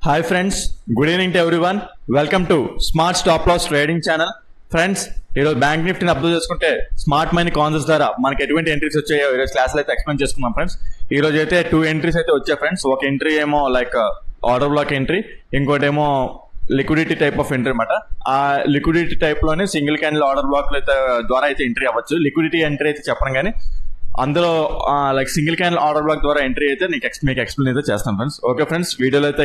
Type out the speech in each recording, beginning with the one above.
Hi friends, good evening to everyone. Welcome to smart stop loss trading channel. Friends, ఈరోజు bank నిఫ్టీని observe చేసుకుంటే smart money concepts ద్వారా మనకి ఎటువంటి entries వచ్చాయో ఈరోజు క్లాస్లో అయితే ఎక్స్ప్లెయిన్ చేసుకున్నాం ఫ్రెండ్స్. ఈ రోజు అయితే 2 ఎంట్రీస్ అయితే వచ్చాయి ఫ్రెండ్స్. ఒక ఎంట్రీ ఏమో లైక్ ఆర్డర్ బ్లాక్ ఎంట్రీ, ఇంకోటి ఏమో లిక్విడిటీ టైప్ ఆఫ్ ఎంట్రీ అనమాట. ఆ లిక్విడిటీ టైప్ లోనే సింగిల్ క్యాండిల్ ఆర్డర్ బ్లాక్ ద్వారా అయితే ఎంట్రీ అవ్వచ్చు. లిక్విడిటీ ఎంట్రీ అయితే చెప్పను కానీ అందులో like single candle order black ద్వారా ఎంట్రీ అయితే మీకు ఎక్స్ప్లెయిన్ అయితే చేస్తాను ఫ్రెండ్స్. ఓకే ఫ్రెండ్స్, వీడియోలోకి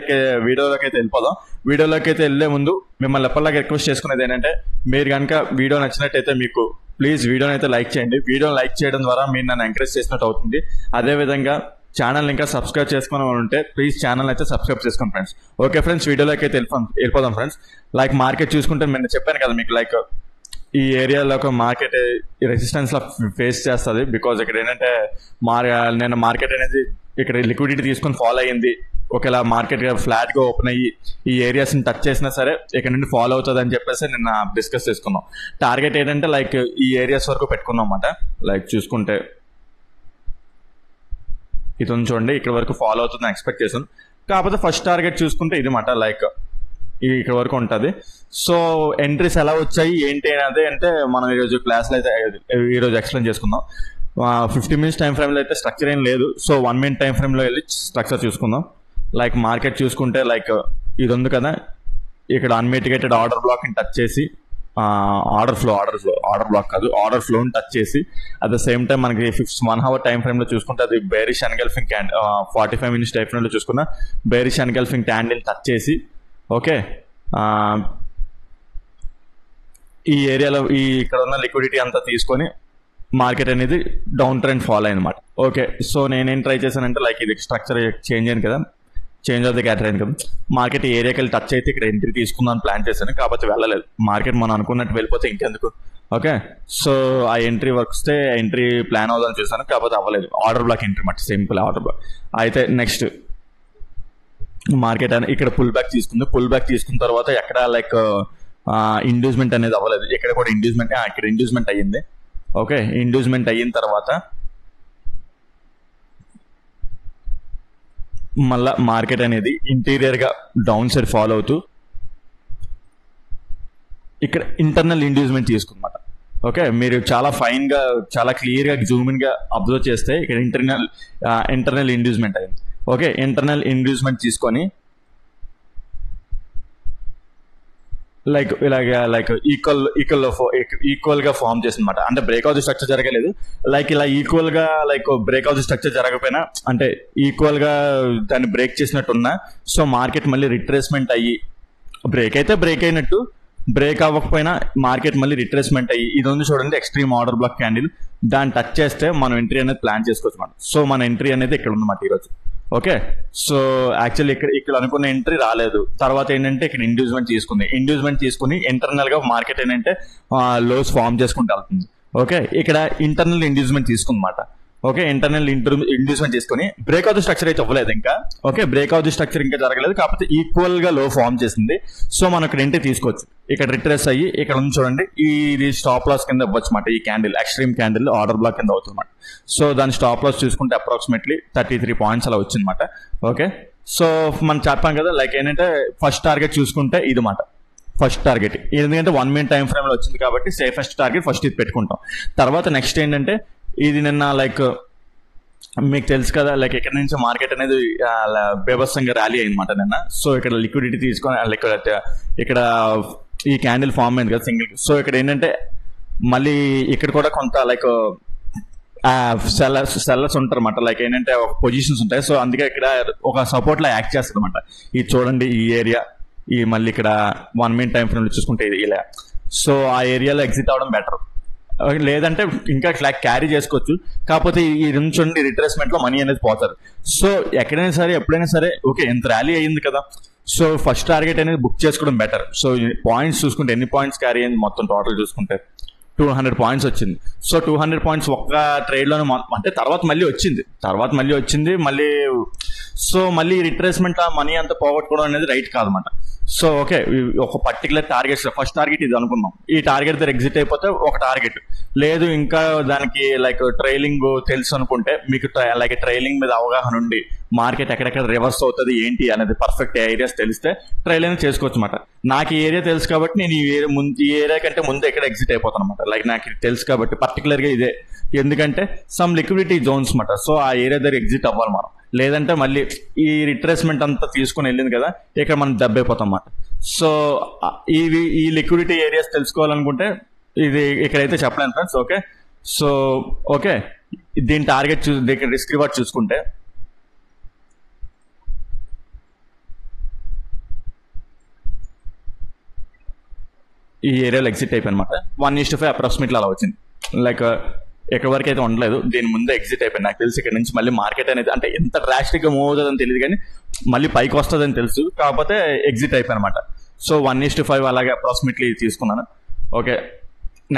అయితే వెళ్ళిపోదాం. వీడియోలోకి అయితే వెళ్లే ముందు మిమ్మల్ని ఎప్పటిలాగా రిక్వెస్ట్ చేసుకునేది ఏంటంటే, మీరు కనుక వీడియో నచ్చినట్టయితే మీకు ప్లీజ్ వీడియోని అయితే లైక్ చేయండి. వీడియోని లైక్ చేయడం ద్వారా మీరు నన్ను ఎంకరేజ్ చేసినట్టు అవుతుంది. అదేవిధంగా ఛానల్ ఇంకా సబ్స్క్రైబ్ చేసుకుని ఉంటే ప్లీజ్ ఛానల్ అయితే సబ్స్క్రైబ్ చేసుకోండి ఫ్రెండ్స్. ఓకే ఫ్రెండ్స్, వీడియోలోకి అయితే వెళ్ళిపోదాం ఫ్రెండ్స్. లైక్ మార్కెట్ చూసుకుంటే నేను చెప్పాను కదా మీకు, లైక్ ఈ ఏరియాలో ఒక మార్కెట్ రెసిస్టెన్స్ లా ఫేస్ చేస్తుంది. బికాజ్ ఇక్కడ ఏంటంటే నేను మార్కెట్ అనేది ఇక్కడ లిక్విడిటీ తీసుకొని ఫాలో అయ్యింది. ఒకవేళ మార్కెట్ ఫ్లాట్ గా ఓపెన్ అయ్యి ఈ ఏరియాస్ ని టచ్ చేసినా సరే ఇక్కడ నుండి ఫాలో అవుతుంది అని చెప్పేసి నిన్న డిస్కస్ చేసుకున్నాం. టార్గెట్ ఏంటంటే లైక్ ఈ ఏరియాస్ వరకు పెట్టుకున్నాం అన్నమాట. లైక్ చూసుకుంటే ఇది చూడండి, ఇక్కడ వరకు ఫాలో అవుతుందని ఎక్స్పెక్ట్ చేశాను. కాకపోతే ఫస్ట్ టార్గెట్ చూసుకుంటే ఇది మాట, లైక్ ఇక్కడ వరకు ఉంటుంది. సో ఎంట్రీస్ ఎలా వచ్చాయి ఏంటి అనేది అంటే మనం ఈరోజు క్లాస్లో అయితే ఈరోజు ఎక్స్ప్లెయిన్ చేసుకుందాం. 50 minutes టైం ఫ్రేమ్లో అయితే స్ట్రక్చర్ ఏం లేదు. సో 1 minute టైం ఫ్రేమ్లో వెళ్ళి స్ట్రక్చర్ చూసుకుందాం. లైక్ మార్కెట్ చూసుకుంటే లైక్ ఇది ఉంది కదా, ఇక్కడ అన్మిటిగేటెడ్ ఆర్డర్ బ్లాక్ని టచ్ చేసి ఆర్డర్ ఫ్లోని టచ్ చేసి అట్ ద సేమ్ టైం మనకి 1 hour టైం ఫ్రేమ్లో చూసుకుంటే అది బేరిష్ ఎన్గల్ఫింగ్ 45 minutes టైం ఫ్రేమ్లో చూసుకున్న బేరిష్ ఎన్గల్ఫింగ్ క్యాండిల్ టచ్ చేసి ఓకే ఈ ఏరియాలో ఇక్కడ ఉన్న లిక్విడిటీ అంతా తీసుకొని మార్కెట్ అనేది డౌన్ ట్రెండ్ ఫాలో అయిందన్నమాట. ఓకే, సో నేనేం ట్రై చేశానంటే లైక్ ఇది స్ట్రక్చర్ చేంజ్ అయింది కదా, చేంజ్ ఆఫ్ ది క్యాటర్ అయింది కదా, మార్కెట్ ఈ ఏరియాకి వెళ్ళి టచ్ అయితే ఇక్కడ ఎంట్రీ తీసుకుందామని ప్లాన్ చేశాను. కాకపోతే వెళ్ళలేదు. మార్కెట్ మనం అనుకున్నట్టు వెళ్ళిపోతే ఇంకెందుకు. ఓకే, సో ఆ ఎంట్రీ వస్తే ఎంట్రీ ప్లాన్ అవుదామని చూసాను, కాకపోతే అవ్వలేదు. ఆర్డర్ బ్లాక్ ఎంట్రీ మాట, సింపుల్ ఆర్డర్ బ్లాక్. అయితే నెక్స్ట్ మార్కెట్ ఇక్కడ పుల్ బ్యాక్ తీసుకుంది. పుల్ బ్యాక్ తీసుకున్న తర్వాత ఎక్కడ లైక్ ఇండ్యూస్మెంట్ అనేది అవ్వలేదు. ఇక్కడ కూడా ఇక్కడ ఇండ్యూస్మెంట్ అయ్యింది. ఓకే, ఇండ్యూస్మెంట్ అయిన తర్వాత మళ్ళా మార్కెట్ అనేది ఇంటీరియర్ గా డౌన్ సైడ్ ఫాలో అవుతూ ఇక్కడ ఇంటర్నల్ ఇండ్యూస్మెంట్ తీసుకున్నమాట. ఓకే, మీరు చాలా ఫైన్ గా చాలా క్లియర్ గా జూమ్ ఇన్ గా అబ్జర్వ్ చేస్తే ఇక్కడ ఇంటర్నల్ ఇండ్యూస్మెంట్ అయింది. ఓకే, ఇంటర్నల్ ఇండ్యూస్మెంట్ తీసుకొని లైక్ ఇలాగా లైక్ ఈక్వల్ గా ఫామ్ చేసిందన్నమాట. అంటే బ్రేక్అవుట్ స్ట్రక్చర్ జరగలేదు. లైక్ ఇలా ఈక్వల్ గా లైక్ బ్రేక్అవుట్ స్ట్రక్చర్ జరగకపోయినా అంటే ఈక్వల్ గా దాన్ని బ్రేక్ చేసినట్టున్నా, సో మార్కెట్ మళ్ళీ రిట్రేస్మెంట్ అయ్యి బ్రేక్ అయితే బ్రేక్ అయినట్టు, బ్రేక్ అవ్వకపోయినా మార్కెట్ మళ్ళీ రిట్రేస్మెంట్ అయ్యి ఇది ఉంది చూడండి, ఎక్స్ట్రీమ్ ఆర్డర్ బ్లాక్ క్యాండిల్, దాన్ని టచ్ చేస్తే మనం ఎంట్రీ అనేది ప్లాన్ చేసుకోవచ్చు అన్నమాట. సో మన ఎంట్రీ అనేది ఇక్కడ ఉందన్నమాట ఈరోజు. ఓకే, సో యాక్చువల్లీ ఇక్కడ అనుకున్న ఎంట్రీ రాలేదు. తర్వాత ఏంటంటే ఇక్కడ ఇండ్యూస్మెంట్ తీసుకుని ఇంటర్నల్ గా మార్కెట్ ఏంటంటే లోస్ ఫామ్ చేసుకుంటూ వెళ్తుంది. ఓకే, ఇక్కడ ఇంటర్నల్ ఇండ్యూస్మెంట్ తీసుకుందన్నమాట. ఓకే, ఇంటర్నల్ ఇండ్యూస్మెంట్ చేసుకుని బ్రేక్అవుట్ స్ట్రక్చర్ అయితే అవ్వలేదు ఇంకా. ఓకే, బ్రేక్అవుట్ స్ట్రక్చర్ ఇంకా జరగలేదు, కాకపోతే ఈక్వల్ గా లో ఫామ్ చేసింది. సో మనం ఇక్కడ ఎంట్రీ తీసుకోవచ్చు. ఇక్కడ రిట్రేస్ అయ్యి ఇక్కడ ఉంది చూడండి, ఇది స్టాప్ లాస్ కింద ఇవ్వచ్చు అనమాట. ఈ candle extreme candle order black కింద అవుతుంది. సో దాని స్టాప్ లాస్ చూసుకుంటే అప్రాక్సిమేట్లీ 33 points అలా వచ్చిందన్నమాట. ఓకే, సో మనం చెప్పాం కదా లైక్ ఏంటంటే ఫస్ట్ టార్గెట్ చూసుకుంటే ఇది మాట, ఫస్ట్ టార్గెట్. ఎందుకంటే 1 minute టైం ఫ్రేమ్ లో వచ్చింది కాబట్టి సేఫెస్ట్ టార్గెట్ ఫస్ట్ ఇది పెట్టుకుంటాం. తర్వాత నెక్స్ట్ ఏంటంటే ఇది నిన్న లైక్ మీకు తెలుసు కదా, లైక్ ఇక్కడ నుంచి మార్కెట్ అనేది బేభత్సంగా ర్యాలీ అయిందన్నమాట నిన్న. సో ఇక్కడ లిక్విడిటీ తీసుకొని ఇక్కడ ఈ క్యాండిల్ ఫామ్ అయింది కదా సింగిల్. సో ఇక్కడ ఏంటంటే మళ్ళీ ఇక్కడ కూడా కొంత లైక్ సెల్లర్స్ ఉంటారు అన్నమాట. లైక్ ఏంటంటే ఒక పొజిషన్స్ ఉంటాయి. సో అందుకే ఇక్కడ ఒక సపోర్ట్ లా యాక్ట్ చేస్తుంది అనమాట. ఇది చూడండి, ఈ ఏరియా ఈ మళ్ళీ ఇక్కడ 1 minute టైం ఫ్రేమ్ లో చూసుకుంటే ఇది ఇలా. సో ఆ ఏరియాలో ఎగ్జిట్ అవడం బెటర్, లేదంటే ఇంకా క్యారీ చేసుకోవచ్చు. కాకపోతే ఈ చూడండి రిట్రేస్మెంట్ లో మనీ అనేది పోతారు. సో ఎక్కడైనా సరే ఎప్పుడైనా సరే ఓకే ఎంత ర్యాలీ అయ్యింది కదా, సో ఫస్ట్ టార్గెట్ అనేది బుక్ చేసుకోవడం బెటర్. సో పాయింట్స్ చూసుకుంటే ఎన్ని పాయింట్స్ క్యారీ అయింది మొత్తం టోటల్ చూసుకుంటే 200 points వచ్చింది. సో 200 points ఒక్క ట్రేడ్ లోనే, అంటే తర్వాత మళ్ళీ వచ్చింది మళ్ళీ సో మళ్ళీ రిట్రేస్మెంట్ ఆ మనీ అంతా పోగొట్టుకోవడం అనేది రైట్ కాదన్నమాట. సో ఓకే, ఒక పర్టికులర్ టార్గెట్, ఫస్ట్ టార్గెట్ ఇది అనుకున్నాం, ఈ టార్గెట్ దగ్గర ఎగ్జిట్ అయిపోతే ఒక టార్గెట్ లేదు, ఇంకా దానికి లైక్ ట్రైలింగ్ తెలుసు అనుకుంటే, మీకు లైక్ ట్రైలింగ్ మీద అవగాహన ఉండి మార్కెట్ ఎక్కడెక్కడ రివర్స్ అవుతుంది ఏంటి అనేది పర్ఫెక్ట్ ఏరియాస్ తెలిస్తే ట్రైలింగ్ చేసుకోవచ్చు అనమాట. నాకు ఈ ఏరియా తెలుసు కాబట్టి నేను ఈ ఏరియా కంటే ముందు ఎక్కడ ఎగ్జిట్ అయిపోతాను అనమాట. లైక్ నాకు ఇది తెలుసు కాబట్టి పర్టికులర్గా ఇదే, ఎందుకంటే సమ్ లిక్విడిటీ జోన్స్ అనమాట. సో ఆ ఏరియా దగ్గర ఎగ్జిట్ అవ్వాలి మనం, లేదంటే మళ్ళీ ఈ రిట్రేస్మెంట్ అంతా తీసుకుని వెళ్ళింది కదా ఇక్కడ మనం దెబ్బైపోతాం అన్నమాట. సో ఈ లిక్విడిటీ ఏరియాస్ తెలుసుకోవాలనుకుంటే ఇది ఇక్కడైతే చెప్పలేను ఫ్రెండ్స్. ఓకే, సో ఓకే, దీని టార్గెట్ రిస్క్ రివార్డ్ చూసుకుంటే ఈ ఏరియాలో ఎగ్జిట్ అయిపోయి అనమాట. 1:5 అప్రాక్సిమేట్లీ అలా వచ్చింది. లైక్ ఎక్కడి వరకు అయితే ఉండలేదు, దీని ముందే ఎగ్జిట్ అయిపోయింది. నాకు తెలిసి ఇక్కడ నుంచి మళ్ళీ మార్కెట్ అనేది అంటే ఎంత డ్రాస్టిక్ గా మూవ్ అవుతుందని తెలియదు, కానీ మళ్ళీ పైకి వస్తుందని తెలుసు, కాకపోతే ఎగ్జిట్ అయిపోయి అనమాట. సో 1:5 అలాగే అప్రాక్సిమేట్లీ తీసుకున్నాను. ఓకే,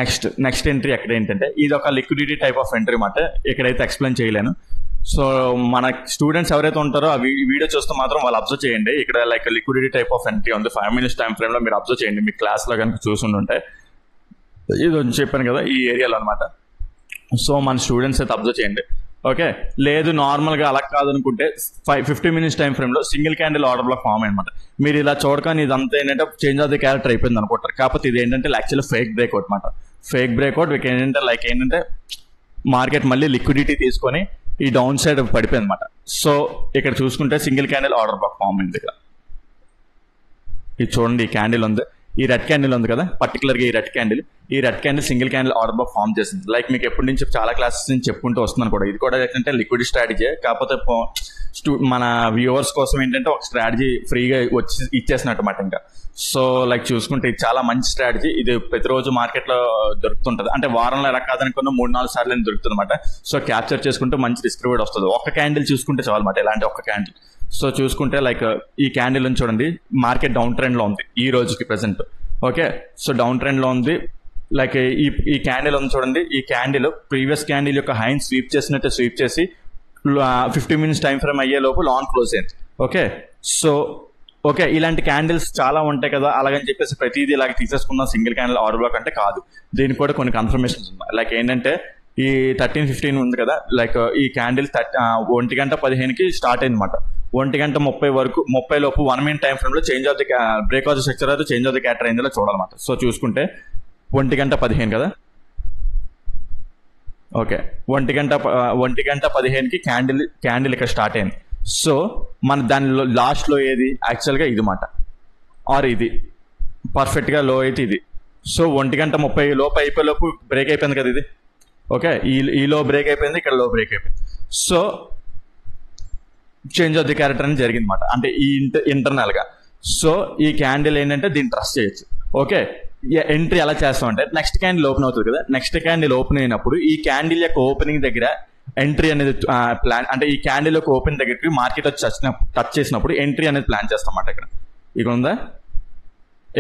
నెక్స్ట్ ఎంట్రీ ఎక్కడ ఏంటంటే ఇది ఒక లిక్విడిటీ టైప్ ఆఫ్ ఎంట్రీ అన్నమాట. ఇక్కడైతే ఎక్స్ప్లెయిన్ చేయలేను. సో మన స్టూడెంట్స్ ఎవరైతే ఉంటారో ఆ వీడియో చూస్తే మాత్రం వాళ్ళు అబ్జర్వ్ చేయండి. ఇక్కడ like liquidity type of entry ఉంది 5 minutes టైం ఫ్రేమ్ లో, మీరు అబ్జర్వ్ చేయండి. మీ క్లాస్ లో కనుక చూసుంటే ఇది చెప్పాను కదా ఈ ఏరియాలో అనమాట. సో మన స్టూడెంట్స్ అయితే అబ్జర్వ్ చేయండి. ఓకే, లేదు నార్మల్గా అలా కాదనుకుంటే 50 minutes టైం ఫ్రేమ్ లో single candle order block form అనమాట. మీరు ఇలా చూడగానే ఇదంతా ఏంటంటే చేంజ్ ఆఫ్ ది క్యారెక్టర్ అయిపోయింది అనుకుంటారు, కాకపోతే ఇది ఏంటంటే యాక్చువల్లీ ఫేక్ బ్రేక్అవుట్ అనమాట. ఫేక్ బ్రేక్అవుట్ ఏంటంటే మార్కెట్ మళ్ళీ లిక్విడిటీ తీసుకొని ఈ డౌన్ సైడ్ పడిపోయింది అనమాట. సో ఇక్కడ చూసుకుంటే single candle order block form అయింది. ఇక్కడ ఇది చూడండి, ఈ క్యాండిల్ ఉంది, ఈ రెడ్ క్యాండిల్ ఉంది కదా, పర్టికులర్గా ఈ red candle single candle order block form చేసింది. లైక్ మీకు ఎప్పటి నుంచి చాలా క్లాసెస్ నుంచి చెప్పుకుంటూ వస్తున్నాను కూడా, ఇది కూడా ఏంటంటే లిక్విడ్ స్ట్రాటజీ, కాకపోతే మన వ్యూవర్స్ కోసం ఏంటంటే ఒక స్ట్రాటజీ ఫ్రీగా వచ్చి ఇచ్చేసినట్టు మాట. ఇంకా సో లైక్ చూసుకుంటే ఇది చాలా మంచి స్ట్రాటజీ, ఇది ప్రతిరోజు మార్కెట్లో దొరుకుతుంటుంది. అంటే వారంలో ఎలా కాదనుకున్న 3-4 సార్లు దొరుకుతుంది అనమాట. సో క్యాప్చర్ చేసుకుంటే మంచి రిస్క్ రివార్డ్ వస్తుంది. ఒక క్యాండిల్ చూసుకుంటే చాలు అనమాట, ఇలాంటి ఒక క్యాండిల్. సో చూసుకుంటే లైక్ ఈ క్యాండిల్ చూడండి, మార్కెట్ డౌన్ ట్రెండ్ లో ఉంది ఈ రోజుకి present. Okay, so down trend లో ఉంది. లైక్ ఈ క్యాండిల్ ఉంది చూడండి, ఈ క్యాండిల్ ప్రీవియస్ క్యాండిల్ యొక్క హైన్ స్వీప్ చేసినట్టే స్వీప్ చేసి 50 minutes టైం ఫ్రేమ్ అయ్యే లోపు లాంగ్ క్లోజ్ అయింది. ఓకే, సో ఓకే, ఇలాంటి క్యాండిల్స్ చాలా ఉంటాయి కదా, అలాగని చెప్పేసి ప్రతిదీ ఇలాగ తీసేసుకుందాం సింగిల్ క్యాండిల్ ఆర్డర్ బ్లాక్ అంటే కాదు. దీనికి కూడా కొన్ని కన్ఫర్మేషన్స్ ఉన్నాయి. లైక్ ఏంటంటే ఈ 13:15 ఉంది కదా, లైక్ ఈ క్యాండిల్ 1:15కి స్టార్ట్ అయింది అనమాట. 1:30 వరకు 30 లోపు 1 minute టైం ఫ్రేమ్ లో change of the break of the structure అయితే చేంజ్ ఆఫ్ ది క్యారెక్టర్ అయిందో చూడాలన్నమాట. సో చూసుకుంటే 1:15 కదా, ఓకే 1:15కి క్యాండిల్ ఇక్కడ స్టార్ట్ అయింది. సో మన దానిలో లాస్ట్ లో ఏది యాక్చువల్గా ఇది మాట, ఆర్ ఇది పర్ఫెక్ట్గా లో అయితే ఇది. సో 1:30 లోపు అయిపోయే లోపు బ్రేక్ అయిపోయింది కదా ఇది. ఓకే, ఈ లో బ్రేక్ అయిపోయింది, ఇక్కడ లో బ్రేక్ అయిపోయింది. So change of the character అని జరిగింది అనమాట, అంటే ఈ ఇంటర్నల్ గా. సో ఈ క్యాండిల్ ఏంటంటే దీన్ని ట్రస్ట్ చేయొచ్చు. ఓకే, ఎంట్రీ ఎలా చేస్తాం అంటే నెక్స్ట్ క్యాండిల్ ఓపెన్ అవుతుంది కదా, నెక్స్ట్ క్యాండిల్ ఓపెన్ అయినప్పుడు ఈ క్యాండిల్ యొక్క ఓపెనింగ్ దగ్గర ఎంట్రీ అనేది ప్లాన్, అంటే ఈ క్యాండిల్ యొక్క ఓపెన్ దగ్గరికి మార్కెట్ వచ్చి టచ్ చేసినప్పుడు ఎంట్రీ అనేది ప్లాన్ చేస్తాం అన్నమాట. ఇక్కడ ఉందా,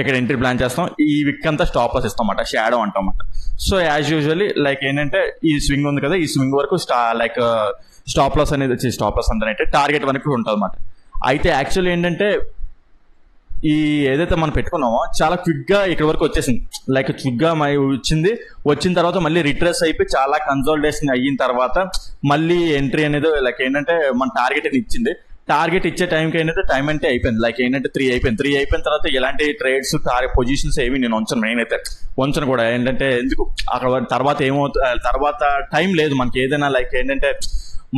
ఇక్కడ ఎంట్రీ ప్లాన్ చేస్తాం. ఈ విక్ అంతా స్టాప్ లాస్ ఇస్తాం అన్నమాట, షాడో అంటాం అన్నమాట. సో యాజ్ యూజువల్లీ లైక్ ఏంటంటే ఈ స్వింగ్ ఉంది కదా, ఈ స్వింగ్ వరకు లైక్ స్టాప్ లాస్ అనేది అంటే టార్గెట్ వరకు ఉంటుంది అన్నమాట. అయితే యాక్చువల్లీ ఏంటంటే ఈ ఏదైతే మనం పెట్టుకున్నామో చాలా క్విక్ గా ఇక్కడ వరకు వచ్చేసింది. లైక్ క్విక్ గా వచ్చిన తర్వాత మళ్ళీ రిట్రేస్ అయిపోయి చాలా కన్సోలిడేషన్ అయిన తర్వాత మళ్ళీ ఎంట్రీ అనేది లైక్ ఏంటంటే మన టార్గెట్ అని ఇచ్చింది. టార్గెట్ ఇచ్చే టైంకి ఏంటంటే టైం అంటే అయిపోయింది, లైక్ ఏంటంటే 3 అయిపోయిన తర్వాత ఎలాంటి ట్రేడ్స్ పొజిషన్స్ ఏమి నేను ఉంచను, మెయిన్ అయితే ఉంచను కూడా. ఏంటంటే ఎందుకు అక్కడ తర్వాత ఏమవుతుంది, తర్వాత టైం లేదు మనకి ఏదైనా, లైక్ ఏంటంటే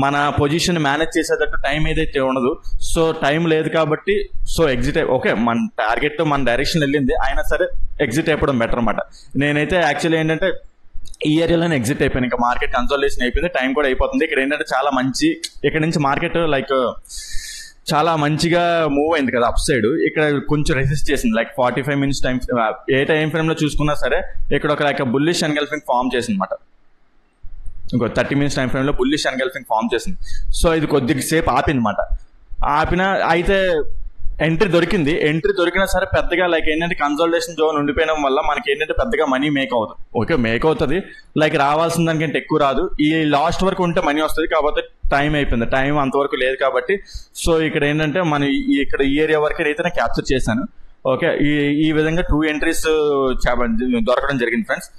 మన పొజిషన్ మేనేజ్ చేసేటట్టు టైం ఏదైతే ఉండదు. సో టైం లేదు కాబట్టి సో ఎగ్జిట్ ఓకే, మన టార్గెట్ మన డైరెక్షన్ వెళ్ళింది అయినా సరే ఎగ్జిట్ అయిపోవడం బెటర్ అనమాట. నేనైతే యాక్చువల్లీ ఏంటంటే ఈ ఏరియాలోనే ఎగ్జిట్ అయిపోయాను, ఇంకా మార్కెట్ కన్సోలిడేషన్ అయిపోయింది, టైం కూడా అయిపోతుంది. ఇక్కడ ఏంటంటే చాలా మంచి, ఇక్కడ నుంచి మార్కెట్ లైక్ చాలా మంచిగా మూవ్ అయింది కదా అప్ సైడ్, ఇక్కడ కొంచెం రెసిస్ట్ చేసింది. లైక్ 45 minutes టైం, ఏ టైం ఫ్రేమ్ లో చూసుకున్నా సరే ఇక్కడ ఒక లైక్ బుల్లిష్ ఎన్గల్ఫింగ్ ఫామ్ చేసింది అనమాట. ఇంకో 30 minutes టైం ఫ్రేమ్ లో బుల్లిష్ ఎన్గల్ఫింగ్ ఫామ్ చేసింది. సో ఇది కొద్దిసేపు ఆపింది అనమాట. అయితే ఎంట్రీ దొరికినా సరే పెద్దగా లైక్ ఏంటంటే కన్సల్టేషన్ జోన్ ఉండిపోయడం వల్ల మనకి ఏంటంటే పెద్దగా మనీ మేక్ అవుతుంది. ఓకే, మేక్ అవుతుంది, లైక్ రావాల్సిన దానికంటే ఎక్కువ రాదు. ఈ లాస్ట్ వరకు ఉంటే మనీ వస్తుంది, కాకపోతే టైం అయిపోయింది, టైం అంతవరకు లేదు కాబట్టి. సో ఇక్కడ ఏంటంటే మనం ఇక్కడ ఈ ఏరియా వరకు అయితే నేను క్యాప్చర్ చేశాను. ఓకే, ఈ విధంగా 2 ఎంట్రీస్ దొరకడం జరిగింది ఫ్రెండ్స్.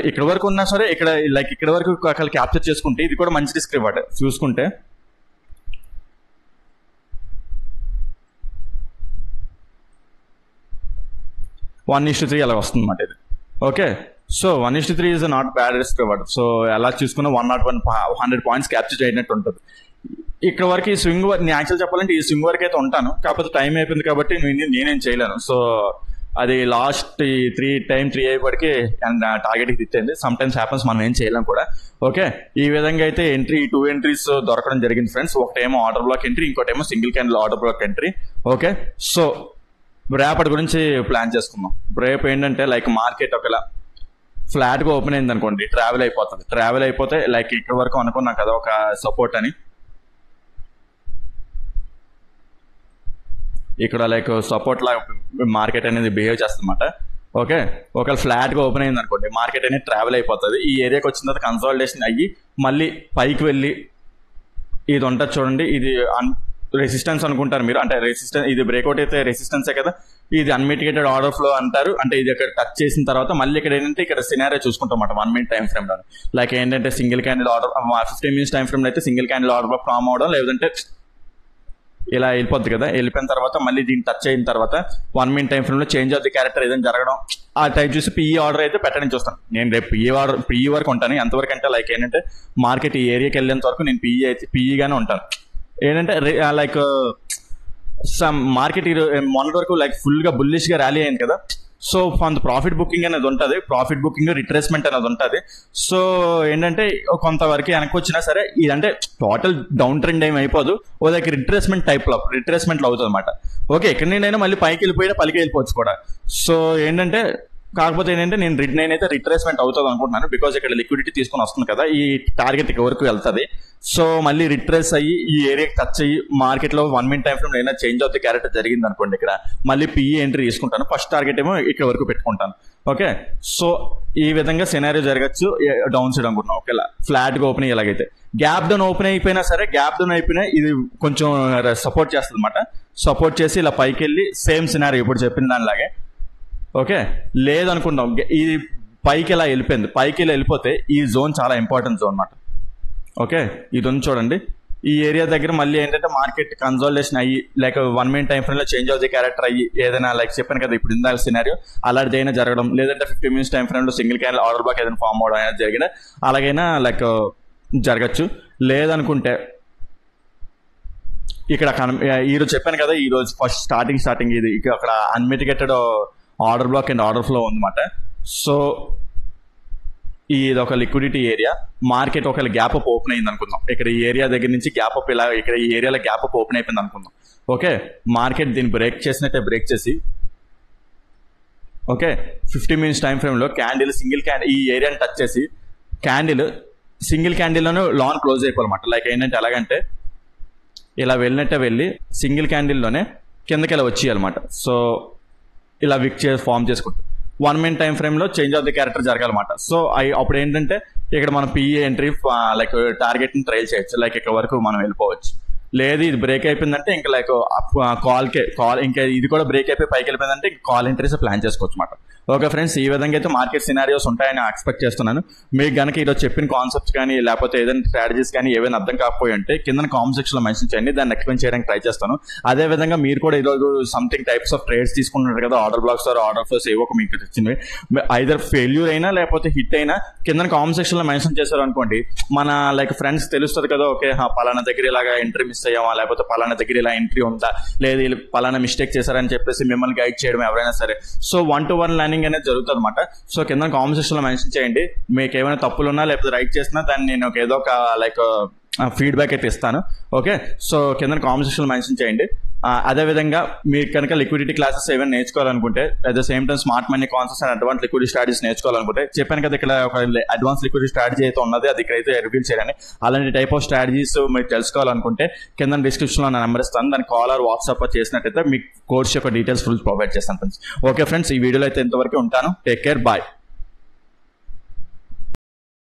ఇక్కడ వరకు ఉన్నా సరే ఇక్కడ వరకు ఒకళ్ళు క్యాప్చర్ చేసుకుంటే ఇది కూడా మంచి రిస్క్ రివార్డ్ చూసుకుంటే. వన్ 1:3 అలా వస్తుంది అన్నమాట ఇది. Okay, so 1:3 is not bad risk reward. So ఎలా చూసుకున్నా 100 పాయింట్స్ క్యాప్చర్ చేయనట్టు ఉంటుంది. ఇక్కడ వరకు ఈ స్వింగ్ నేను యాక్చువల్ చెప్పాలంటే ఈ స్వింగ్ వరకు అయితే ఉంటాను, కాకపోతే టైం అయిపోయింది కాబట్టి నేనేం చేయలేను. సో అది లాస్ట్ 3 అయ్యేపటికి టార్గెట్కి తిట్టేది. సమ్ టైమ్స్ హ్యాపన్స్, మనం ఏం చేయలేం కూడా. ఓకే, ఈ విధంగా అయితే 2 ఎంట్రీస్ దొరకడం జరిగింది ఫ్రెండ్స్. ఒకటేమో ఆర్డర్ బ్లాక్ ఎంట్రీ, ఇంకోటేమో single candle order black entry. Okay, so రేపటి గురించి ప్లాన్ చేసుకుందాం. రేపు ఏంటంటే లైక్ మార్కెట్ ఒకవేళ ఫ్లాట్గా ఓపెన్ అయింది అనుకోండి, ట్రావెల్ అయిపోతే లైక్ ఇక్కడ వరకు అనుకున్నాం కదా ఒక సపోర్ట్ అని, ఇక్కడ లైక్ సపోర్ట్ లా మార్కెట్ అనేది బిహేవ్ చేస్తుంది అన్నమాట. ఓకే, ఒకవేళ ఫ్లాట్గా ఓపెన్ అయింది అనుకోండి, మార్కెట్ అనేది ట్రావెల్ అయిపోతుంది. ఈ ఏరియాకి వచ్చిన తర్వాత కన్సాలిడేషన్ అయ్యి మళ్ళీ పైకి వెళ్ళి ఇది ఉంటుంది చూడండి, ఇది రెసిస్టెన్స్ అనుకుంటారు మీరు, అంటే రెసిస్టెన్స్ ఇది బ్రేక్అవుట్ అయితే రెసిస్టెన్సే కదా, ఇది అన్మిటిగేటెడ్ ఆర్డర్ ఫ్లో అంటారు. అంటే ఇది ఇక్కడ టచ్ చేసిన తర్వాత మళ్ళీ ఇక్కడ ఏంటంటే ఇక్కడ సినారియో చూసుకుంటాం అన్నమాట 1 మినిట్ టైం ఫ్రేమ్ లో. లైక్ ఏంటంటే single candle order 15 minutes time frame లో అయితే సింగిల్ క్యాండిల్ ఆర్డర్ ఫామ్ అవడం, లేదంటే ఇలా వెళ్ళిపోద్ది కదా, వెళ్ళిపోయిన తర్వాత మళ్ళీ దీన్ని టచ్ అయిన తర్వాత 1 మినిట్ టైం ఫ్రేమ్ లో చేంజ్ ఆఫ్ ది క్యారెక్టర్ ఏదైనా జరగడం, ఆ టైప్ చూసి పిఈ ఆర్డర్ అయితే పెట్టడానికి చూస్తాను. నేను రేపు పిఈ వరకు ఉంటాను. ఎంతవరకు అంటే లైక్ ఏంటంటే మార్కెట్ ఈ ఏరియాకి వెళ్ళేంత వరకు నేను పిఈగానే ఉంటాను. ఏంటంటే లైక్ మార్కెట్ మొన్నటి వరకు లైక్ ఫుల్ గా బుల్లిష్ గా ర్యాలీ అయింది కదా, సో కొంత ప్రాఫిట్ బుకింగ్ అనేది ఉంటుంది, ప్రాఫిట్ బుకింగ్ రిట్రేస్మెంట్ అనేది ఉంటుంది. సో ఏంటంటే కొంతవరకు వెనక్కి వచ్చినా సరే ఇదంటే టోటల్ డౌన్ ట్రెండ్ ఏమి అయిపోదు, ఓ దగ్గర రిట్రేస్మెంట్లో అవుతుంది అనమాట. ఓకే, ఎక్కడ నేనైనా మళ్ళీ పైకి వెళ్ళిపోయినా పలికి వెళ్ళిపోవచ్చు కూడా. సో ఏంటంటే కాకపోతే ఏంటంటే నేనైతే రిట్రేస్మెంట్ అవుతుంది అనుకుంటున్నాను, బికాజ్ ఇక్కడ లిక్విడిటీ తీసుకొని వస్తుంది కదా, ఈ టార్గెట్ వరకు వెళ్తుంది. సో మళ్ళీ రిట్రేస్ అయ్యి ఈ ఏరియాకి టచ్ అయ్యి మార్కెట్లో 1 మినిట్ టైం ఫ్రేమ్ ఏదైనా చేంజ్ ఆఫ్ ది క్యారెక్టర్ జరిగింది అనుకోండి, ఇక్కడ మళ్ళీ పిఈ ఎంట్రీ తీసుకుంటాను. ఫస్ట్ టార్గెట్ ఏమో ఇక్కడ వరకు పెట్టుకుంటాను. ఓకే, సో ఈ విధంగా సినారియో జరగచ్చు డౌన్ సైడ్ అనుకుంటున్నాం. ఓకేలా ఫ్లాట్గా ఓపెన్ అయ్యేలాగైతే గ్యాప్ డౌన్ ఓపెన్ అయిపోయినా సరే, గ్యాప్ డౌన్ అయిపోయినా ఇది కొంచెం సపోర్ట్ చేస్తుంది అనమాట. సపోర్ట్ చేసి ఇలా పైకి వెళ్ళి సేమ్ సినారియో ఇప్పుడు చెప్పిన దానిలాగే. ఓకే, లేదనుకుంటాం ఇది పైకి ఇలా వెళ్ళిపోయింది, పైకి ఇలా వెళ్ళిపోతే ఈ జోన్ చాలా ఇంపార్టెంట్ జోన్ అన్నమాట. ఓకే, ఇది ఉంది చూడండి, ఈ ఏరియా దగ్గర మళ్ళీ ఏంటంటే మార్కెట్ కన్సాలిడేషన్ అయ్యి లైక్ 1 మినిట్ టైం ఫ్రేమ్ లో చేంజ్ ఆఫ్ ది క్యారెక్టర్ అయ్యి ఏదైనా లైక్ చెప్పాను కదా ఇప్పుడు ఇందాక సినారియో, అలాంటిది అయినా జరగడం, లేదంటే 15 మినిట్స్ టైం ఫ్రేమ్ లో సింగిల్ క్యాండిల్ ఆర్డర్ బ్లాక్ ఏదైనా ఫామ్ అవడం అనేది జరిగిన అలాగైనా లైక్ జరగచ్చు. లేదనుకుంటే ఇక్కడ ఈరోజు చెప్పాను కదా, ఈ రోజు ఫస్ట్ స్టార్టింగ్ ఇది అక్కడ unmitigated order block and order flow ఉందన్నమాట. సో ఇది ఒక లిక్విడిటీ ఏరియా. మార్కెట్ ఒకవేళ గ్యాప్ అప్ ఓపెన్ అయింది అనుకుందాం, ఇక్కడ ఈ ఏరియా దగ్గర నుంచి గ్యాప్ అప్ ఇలా ఇక్కడ ఈ ఏరియాలో గ్యాప్ అప్ ఓపెన్ అయిపోయింది అనుకుందాం. ఓకే, మార్కెట్ దీన్ని బ్రేక్ చేసినట్టే బ్రేక్ చేసి ఓకే 15 మినిట్స్ టైం ఫ్రేమ్ లో క్యాండిల్ సింగిల్ క్యాండిల్ ఈ ఏరియాని టచ్ చేసి క్యాండిల్ సింగిల్ క్యాండిల్లోనే లాన్ క్లోజ్ అయిపోవాలన్నమాట. లైక్ ఏంటంటే ఎలాగంటే ఇలా వెళ్ళినట్టే వెళ్ళి సింగిల్ క్యాండిల్లోనే కిందకి ఇలా వచ్చేయాలన్నమాట. సో ఇలా విక్ ఫామ్ చేసుకుంటూ 1 మినిట్ టైం ఫ్రేమ్ లో చేంజ్ ఆఫ్ ది క్యారెక్టర్ జరగాలన్నమాట. సో అప్పుడు ఏంటంటే ఇక్కడ మనం పిఈ ఎంట్రీ లైక్ టార్గెట్ ని ట్రైల్ చేయొచ్చు, లైక్ ఇక్కడ వరకు మనం వెళ్ళిపోవచ్చు. లేదు ఇది బ్రేక్ అయిపోయిందంటే ఇంకా లైక్ కాల్ ఇంకా ఇది కూడా బ్రేక్ అయిపోయి పైకి వెళ్ళిపోయిందంటే కాల్ ఎంట్రీస్ ప్లాన్ చేసుకోవచ్చు అన్నమాట. ఓకే ఫ్రెండ్స్, ఈ విధంగా అయితే మార్కెట్ సినారియోస్ ఉంటాయని ఎక్స్పెక్ట్ చేస్తున్నాను. మీకు కనుక ఈరోజు చెప్పిన కాన్సెప్ట్స్ కానీ లేకపోతే ఏదైనా స్ట్రాటజీస్ కానీ ఏమైనా అర్థం కాకపోయి ఉంటే కింద కామెంట్ సెక్షన్ లో మెన్షన్ చేయండి, దాన్ని ఎక్స్ప్లెయిన్ చేయడానికి ట్రై చేస్తాను. అదే విధంగా మీరు కూడా ఈరోజు సంథింగ్ టైప్స్ ఆఫ్ ట్రేడ్స్ తీసుకుంటున్నారు కదా, ఆర్డర్ బ్లాక్స్ ఆర్డర్ ఫ్లోస్ ఏవో మీకు వచ్చింది, ఐదర్ ఫెయిల్యూర్ అయినా లేకపోతే హిట్ అయినా కింద కామెంట్ సెక్షన్ లో మెన్షన్ చేశారు అనుకోండి, మన లైక్ ఫ్రెండ్స్ తెలుస్తుంది కదా, ఓకే పలానా దగ్గర ఇలాగా ఎంట్రీ మిస్ అయ్యామా, లేకపోతే పలానా దగ్గర ఇలా ఎంట్రీ ఉందా, లేదు పలానా మిస్టేక్ చేశారని చెప్పేసి మిమ్మల్ని గైడ్ చేయడం ఎవరైనా సరే. సో 1-to-1 లర్నింగ్ అనేది జరుగుతుంది అనమాట. సో కింద కామెంట్ సెక్షన్ లో మెన్షన్ చేయండి, మీకు ఏమైనా తప్పులున్నా లేకపోతే రైట్ చేసినా దాన్ని నేను ఏదో ఒక లైక్ ఫీడ్బ్యాక్ అయితే ఇస్తాను. ఓకే, సో కింద కామెంట్ సెక్షన్ లో మెన్షన్ చేయండి. అదేవిధంగా మీరు కనుక లిక్విడిటీ క్లాసెస్ ఏమైనా నేర్చుకోవాలనుకుంటే, at the same time smart money concepts and advance liquidity strategies నేర్చుకోవాలనుకుంటే, చెప్పాను కదా ఇక్కడ ఒక అడ్వాన్స్ లిక్విడిటీ స్ట్రాటజీ అయితే ఉన్నది, అది ఇక్కడైతే రివీల్ చేయని. అలాంటి టైప్ ఆఫ్ స్ట్రాటజీస్ మీరు తెలుసుకోవాలనుకుంటే కింద డిస్క్రిప్షన్లో నా నెంబర్ ఇస్తాను, దాని కాల్ ఆర్ వాట్సాప్ చేసినట్టయితే మీకు కోర్స్ యొక్క డీటెయిల్స్ ఫుల్ ప్రొవైడ్ చేస్తాను ఫ్రెండ్స్. ఓకే ఫ్రెండ్స్, ఈ వీడియోలో అయితే ఇంతవరకు ఉంటాను. Take care, bye.